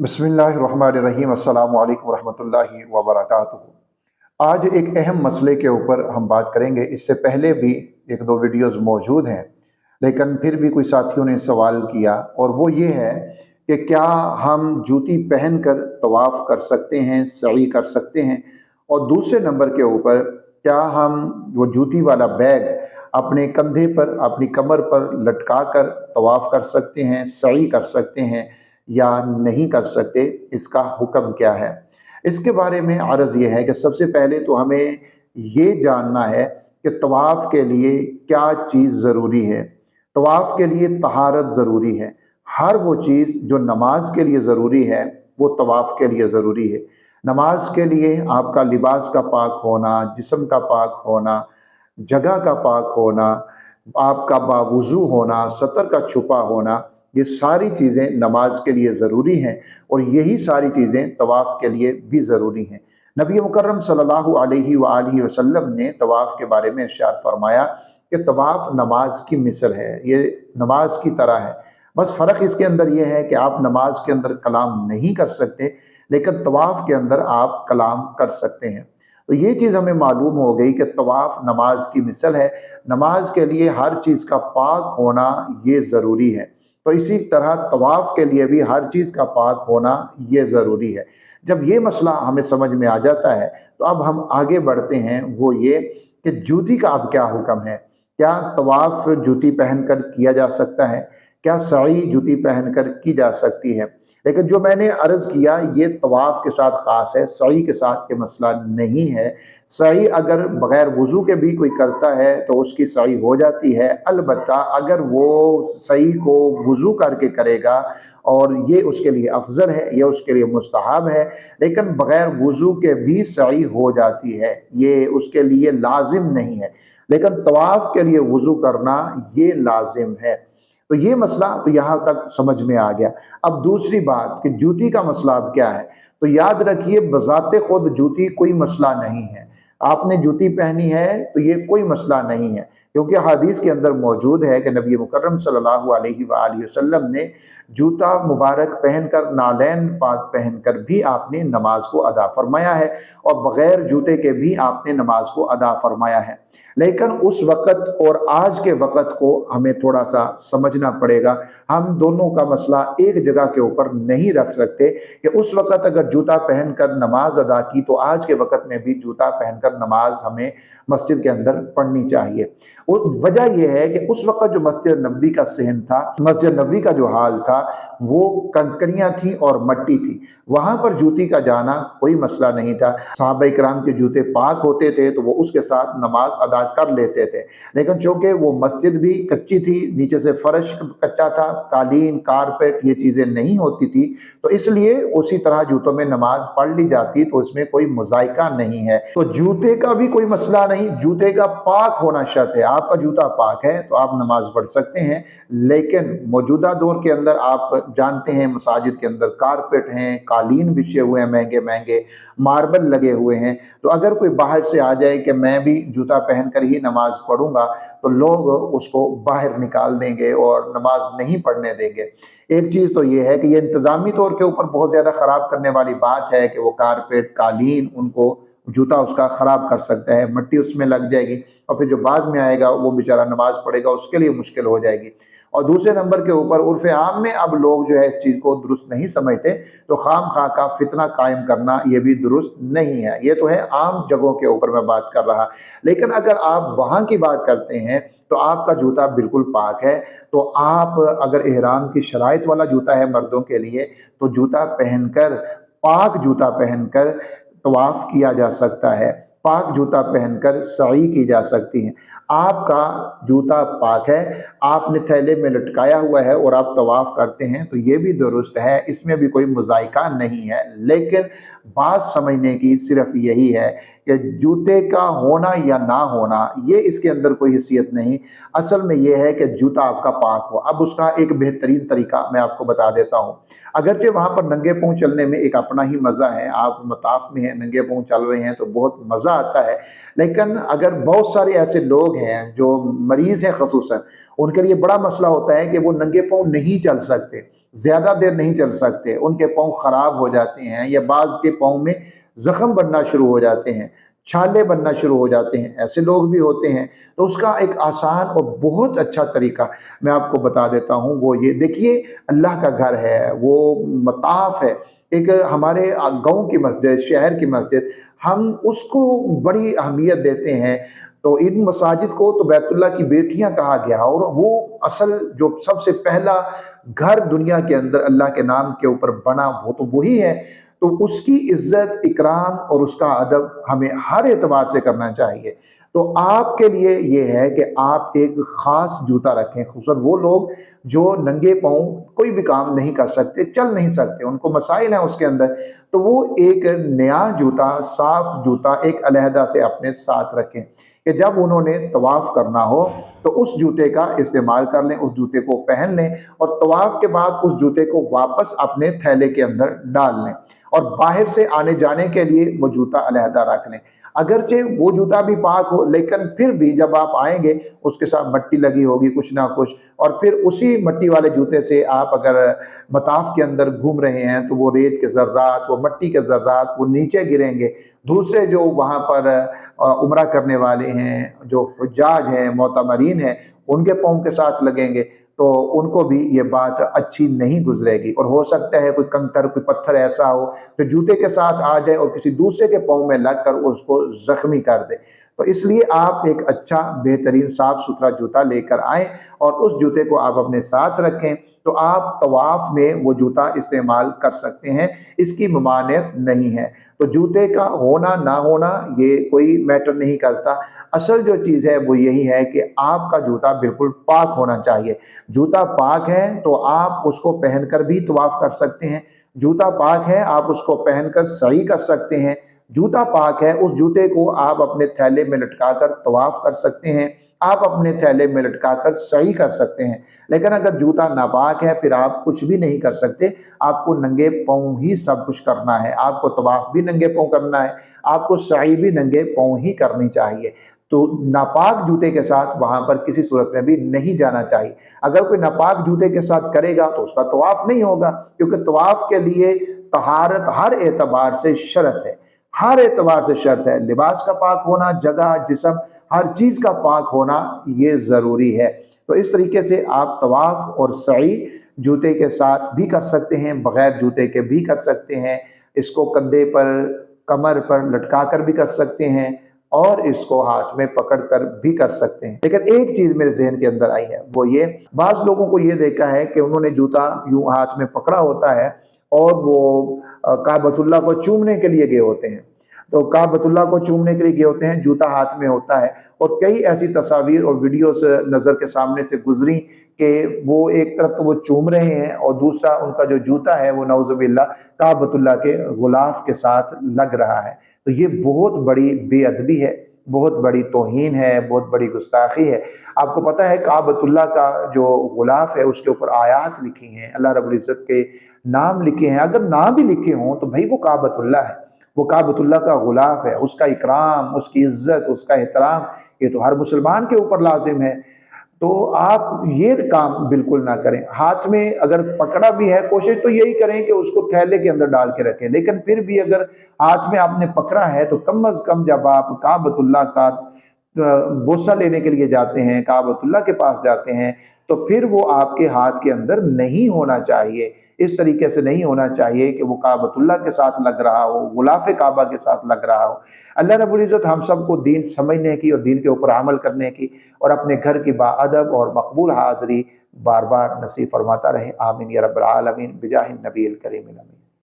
बिस्मिल्लाहिर्रहमानिर्रहीम। अस्सलामु अलैकुम वरहमतुल्लाहि वबरकातुहू। आज एक अहम मसले के ऊपर हम बात करेंगे। इससे पहले भी एक दो वीडियोस मौजूद हैं, लेकिन फिर भी कुछ साथियों ने सवाल किया, और वो ये है कि क्या हम जूती पहनकर तवाफ़ कर सकते हैं, सई कर सकते हैं, और दूसरे नंबर के ऊपर क्या हम वो जूती वाला बैग अपने कंधे पर, अपनी कमर पर लटका कर तवाफ़ कर सकते हैं, सई कर सकते हैं या नहीं कर सकते, इसका हुक्म क्या है। इसके बारे में अर्ज़ ये है कि सबसे पहले तो हमें ये जानना है कि तवाफ़ के लिए क्या चीज़ ज़रूरी है। तवाफ़ के लिए तहारत ज़रूरी है। हर वो चीज़ जो नमाज के लिए ज़रूरी है वो तवाफ़ के लिए ज़रूरी है। नमाज के लिए आपका लिबास का पाक होना, जिस्म का पाक होना, जगह का पाक होना, आपका बावुज़ू होना, सतर का छुपा होना, ये सारी चीज़ें नमाज के लिए ज़रूरी हैं, और यही सारी चीज़ें तवाफ़ के लिए भी ज़रूरी हैं। नबी मुकर्रम सल्लल्लाहु अलैहि वालैहि वसल्लम ने तवाफ़ के बारे में इरशाद फरमाया कि तवाफ़ नमाज की मिसल है, ये नमाज की तरह है। बस फ़र्क इसके अंदर ये है कि आप नमाज के अंदर कलाम नहीं कर सकते, लेकिन तवाफ़ के अंदर आप कलाम कर सकते हैं। तो ये चीज़ हमें मालूम हो गई कि तवाफ़ नमाज की मिसल है। नमाज के लिए हर चीज़ का पाक होना ये ज़रूरी है। तो इसी तरह तवाफ़ के लिए भी हर चीज़ का पाक होना ये ज़रूरी है। जब ये मसला हमें समझ में आ जाता है, तो अब हम आगे बढ़ते हैं, वो ये कि जूती का अब क्या हुक्म है। क्या तवाफ़ जूती पहनकर किया जा सकता है? क्या सई जूती पहनकर की जा सकती है? लेकिन जो मैंने अर्ज़ किया ये तवाफ़ के साथ ख़ास है, सई के साथ ये मसला नहीं है। सई अगर बग़ैर वुज़ू के भी कोई करता है तो उसकी सई हो जाती है। अलबत्ता अगर वो सई को वुज़ू करके करेगा, और ये उसके लिए अफ़ज़ल है, ये उसके लिए मुस्तहब है, लेकिन बग़ैर वुज़ू के भी सई हो जाती है, ये उसके लिए लाज़िम नहीं है। लेकिन तवाफ़ के लिए वुज़ू करना ये लाज़िम है। तो ये मसला तो यहाँ तक समझ में आ गया। अब दूसरी बात कि जूती का मसला अब क्या है। तो याद रखिए, बज़ाते खुद जूती कोई मसला नहीं है। आपने जूती पहनी है तो ये कोई मसला नहीं है, क्योंकि हदीस के अंदर मौजूद है कि नबी मुकर्रम सल्लल्लाहु अलैहि वसल्लम ने जूता मुबारक पहनकर, नालैन पाक पहनकर भी आपने नमाज को अदा फरमाया है, और बग़ैर जूते के भी आपने नमाज को अदा फरमाया है। लेकिन उस वक़्त और आज के वक़्त को हमें थोड़ा सा समझना पड़ेगा। हम दोनों का मसला एक जगह के ऊपर नहीं रख सकते कि उस वक़्त अगर जूता पहनकर नमाज अदा की तो आज के वक़्त में भी जूता पहनकर नमाज हमें मस्जिद के अंदर पढ़नी चाहिए। वजह यह है कि उस वक़्त जो मस्जिद नबवी का सहन था, मस्जिद नबवी का जो हाल था, वो कंकरियाँ थी और मट्टी थी। वहाँ पर जूती का जाना कोई मसला नहीं था। सहाबा इकराम के जूते पाक होते थे तो वो उसके साथ नमाज अदा कर लेते थे। लेकिन चूँकि वो मस्जिद भी कच्ची थी, नीचे से फर्श कच्चा था, कालीन, कारपेट ये चीज़ें नहीं होती थी, तो इसलिए उसी तरह जूतों में नमाज पढ़ ली जाती, तो इसमें कोई मुज़ायका नहीं है। तो जूते का भी कोई मसला नहीं, जूते का पाक होना शर्त है। आपका जूता पाक है तो आप नमाज पढ़ सकते हैं। लेकिन मौजूदा दौर के अंदर आप जानते हैं मसाजिद के अंदर कारपेट हैं, कालीन बिछे हुए हैं, महंगे महंगे मार्बल लगे हुए हैं। तो अगर कोई बाहर से आ जाए कि मैं भी जूता पहनकर ही नमाज पढ़ूंगा, तो लोग उसको बाहर निकाल देंगे और नमाज नहीं पढ़ने देंगे। एक चीज़ तो ये है कि ये इंतज़ामी तौर के ऊपर बहुत ज़्यादा ख़राब करने वाली बात है कि वो कारपेट, कालीन, उनको जूता उसका ख़राब कर सकता है, मिट्टी उसमें लग जाएगी, और फिर जो बाद में आएगा वो बेचारा नमाज पढ़ेगा, उसके लिए मुश्किल हो जाएगी। और दूसरे नंबर के ऊपर उर्फ़ आम में अब लोग जो है इस चीज़ को दुरुस्त नहीं समझते, तो खाम-खा का फितना कायम करना ये भी दुरुस्त नहीं है। ये तो है आम जगहों के ऊपर मैं बात कर रहा। लेकिन अगर आप वहाँ की बात करते हैं तो आपका जूता बिल्कुल पाक है। तो आप अगर इहराम की शराइत वाला जूता है मर्दों के लिए, तो जूता पहनकर, पाक जूता पहनकर तवाफ़ किया जा सकता है, पाक जूता पहनकर सई की जा सकती है। आपका जूता पाक है, आपने थैले में लटकाया हुआ है और आप तवाफ़ करते हैं, तो ये भी दुरुस्त है, इसमें भी कोई मुज़ायका नहीं है। लेकिन बात समझने की सिर्फ़ यही है कि जूते का होना या ना होना ये इसके अंदर कोई हैसियत नहीं। असल में ये है कि जूता आपका पाक हो। अब उसका एक बेहतरीन तरीका मैं आपको बता देता हूँ। अगरचे वहाँ पर नंगे पाँव चलने में एक अपना ही मज़ा है, आप मताफ़ में हैं, नंगे पाँव चल रहे हैं तो बहुत मज़ा आता है। लेकिन अगर बहुत सारे ऐसे लोग हैं जो मरीज़ हैं ख़ुसूसन, उनके लिए बड़ा मसला होता है कि वो नंगे पाँव नहीं चल सकते। ज़्यादा देर नहीं चल सकते, उनके पाँव ख़राब हो जाते हैं या बाज़ के पाँव में ज़ख्म बनना शुरू हो जाते हैं, छाले बनना शुरू हो जाते हैं, ऐसे लोग भी होते हैं। तो उसका एक आसान और बहुत अच्छा तरीका मैं आपको बता देता हूँ, वो ये देखिए, अल्लाह का घर है, वो मताफ़ है, एक हमारे गाँव की मस्जिद, शहर की मस्जिद, हम उसको बड़ी अहमियत देते हैं। तो इन मसाजिद को तो बैतुल्लाह की बेटियां कहा गया, और वो असल जो सबसे पहला घर दुनिया के अंदर अल्लाह के नाम के ऊपर बना, वो तो वही है। तो उसकी इज्जत, इकराम और उसका अदब हमें हर एतबार से करना चाहिए। तो आपके लिए ये है कि आप एक ख़ास जूता रखें, ख़ुसूसन वो लोग जो नंगे पाँव कोई भी काम नहीं कर सकते, चल नहीं सकते, उनको मसाइल हैं उसके अंदर, तो वो एक नया जूता, साफ़ जूता एक अलहदा से अपने साथ रखें कि जब उन्होंने तवाफ़ करना हो तो उस जूते का इस्तेमाल कर लें, उस जूते को पहन लें और तवाफ़ के बाद उस जूते को वापस अपने थैले के अंदर डाल लें और बाहर से आने जाने के लिए वो जूता अलहदा रख लें। अगरचे वो जूता भी पाक हो, लेकिन फिर भी जब आप आएँगे उसके साथ मट्टी लगी होगी कुछ ना कुछ, और फिर उसी मट्टी वाले जूते से आप अगर मताफ़ के अंदर घूम रहे हैं तो वो रेत के ज़र्रात, वो मट्टी के ज़र्रात वो नीचे गिरेंगे। दूसरे जो वहाँ पर उम्रा करने वाले हैं, जो हुज्जाज हैं, मोतमरीन हैं, उनके पाँव के साथ लगेंगे, तो उनको भी ये बात अच्छी नहीं गुजरेगी, और हो सकता है कोई कंकर, कोई पत्थर ऐसा हो जो जूते के साथ आ जाए और किसी दूसरे के पाँव में लगकर उसको ज़ख्मी कर दे। तो इसलिए आप एक अच्छा, बेहतरीन, साफ़ सुथरा जूता लेकर आएँ और उस जूते को आप अपने साथ रखें, तो आप तवाफ़ में वो जूता इस्तेमाल कर सकते हैं, इसकी ममानियत नहीं है। तो जूते का होना ना होना ये कोई मैटर नहीं करता। असल जो चीज़ है वो यही है कि आपका जूता बिल्कुल पाक होना चाहिए। जूता पाक है तो आप उसको पहनकर भी तवाफ़ कर सकते हैं। जूता पाक है, आप उसको पहनकर सई कर सकते हैं। जूता पाक है, उस जूते को आप अपने थैले में लटकाकर तवाफ़ कर सकते हैं। आप अपने थैले में लटकाकर सई कर सकते हैं। लेकिन अगर जूता नापाक है, फिर आप कुछ भी नहीं कर सकते। आपको नंगे पाँव ही सब कुछ करना है। आपको तवाफ़ भी नंगे पाँव करना है, आपको सई भी नंगे पाँव ही करनी चाहिए। तो नापाक जूते के साथ वहाँ पर किसी सूरत में भी नहीं जाना चाहिए। अगर कोई नापाक जूते के साथ करेगा तो उसका तवाफ़ नहीं होगा, क्योंकि तवाफ़ के लिए तहारत हर एतबार से शर्त है। हर एतबार से शर्त है, लिबास का पाक होना, जगह, जिस्म, हर चीज़ का पाक होना ये ज़रूरी है। तो इस तरीके से आप तवाफ़ और सई जूते के साथ भी कर सकते हैं, बग़ैर जूते के भी कर सकते हैं। इसको कंधे पर, कमर पर लटका कर भी कर सकते हैं और इसको हाथ में पकड़ कर भी कर सकते हैं। लेकिन एक चीज़ मेरे ज़हन के अंदर आई है, वो ये, बाज़ लोगों को ये देखा है कि उन्होंने जूता यूँ हाथ में पकड़ा होता है और वो काबतुल्लाह को चूमने के लिए गए होते हैं। तो काबतुल्लाह को चूमने के लिए गए होते हैं, जूता हाथ में होता है, और कई ऐसी तस्वीर और वीडियोस नज़र के सामने से गुजरी कि वो एक तरफ तो वो चूम रहे हैं और दूसरा उनका जो जूता है वो नऊज़ुबिल्लाह काबतुल्लाह के गुलाफ के साथ लग रहा है। तो ये बहुत बड़ी बेअदबी है, बहुत बड़ी तौहीन है, बहुत बड़ी गुस्ताखी है। आपको पता है काबतुल्लाह का जो गुलाफ है उसके ऊपर आयात लिखी हैं, अल्लाह रब्बुल इज़्ज़त के नाम लिखे हैं। अगर ना भी लिखे हों तो भाई वो काबतुल्लाह है, वो काबतुल्लाह का गुलाफ है, उसका इकराम, उसकी इज़्ज़त, उसका एहतराम, ये तो हर मुसलमान के ऊपर लाज़िम है। तो आप ये काम बिल्कुल ना करें। हाथ में अगर पकड़ा भी है, कोशिश तो यही करें कि उसको थैले के अंदर डाल के रखें। लेकिन फिर भी अगर हाथ में आपने पकड़ा है तो कम अज़ कम जब आप काबतुल्लाह का बोसा लेने के लिए जाते हैं, काबतुल्लाह के पास जाते हैं, तो फिर वो आपके हाथ के अंदर नहीं होना चाहिए। इस तरीके से नहीं होना चाहिए कि वो काबतुल्लाह के साथ लग रहा हो, गुलाफ़े काबा के साथ लग रहा हो। अल्लाह रब्बुल इज़्ज़त हम सबको दीन समझने की और दीन के ऊपर अमल करने की और अपने घर की बाअदब और मक़बूल हाज़िरी बार-बार नसीब फरमाता रहे। आमीन या रब्बल आलमीन बिजाहिन नबील करीम।